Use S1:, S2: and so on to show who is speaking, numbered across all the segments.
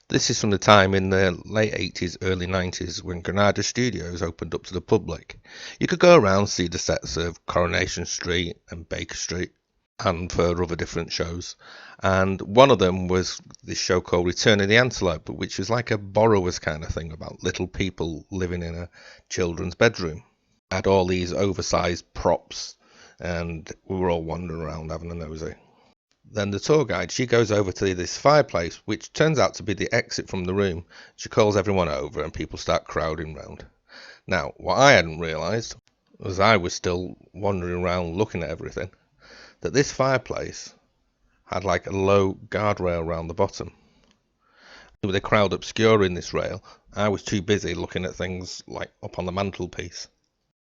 S1: This is from the time in the late 80s, early 90s when Granada Studios opened up to the public. You could go around, see the sets of Coronation Street and Baker Street, and for other different shows. And one of them was this show called Return of the Antelope, which was like a borrowers kind of thing about little people living in a children's bedroom. Had all these oversized props, and we were all wandering around having a nosy. Then the tour guide, she goes over to this fireplace, which turns out to be the exit from the room. She calls everyone over and people start crowding round. Now, what I hadn't realised, as I was still wandering around looking at everything, that this fireplace had like a low guardrail around the bottom. With the crowd obscuring this rail, I was too busy looking at things like up on the mantelpiece.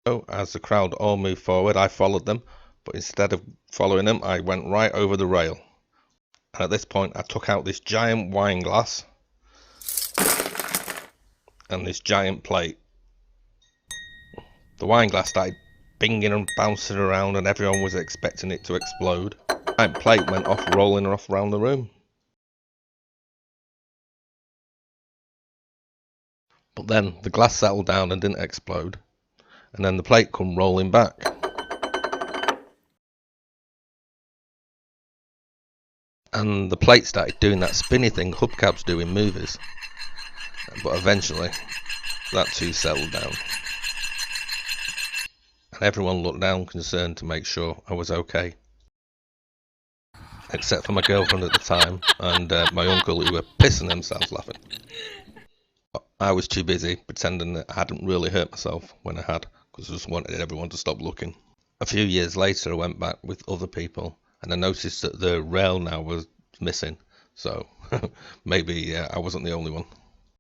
S1: So, as the crowd all moved forward, I followed them, but instead of following them, I went right over the rail. And at this point, I took out this giant wine glass and this giant plate. The wine glass started binging and bouncing around, and everyone was expecting it to explode. The giant plate went off, rolling off around the room. But then the glass settled down and didn't explode, and then the plate come rolling back. And the plate started doing that spinny thing hubcaps do in movies. But eventually, that too settled down. And everyone looked down concerned to make sure I was okay. Except for my girlfriend at the time and my uncle, who were pissing themselves laughing. I was too busy pretending that I hadn't really hurt myself when I had, because I just wanted everyone to stop looking. A few years later, I went back with other people and I noticed that the rail now was missing. So maybe I wasn't the only one.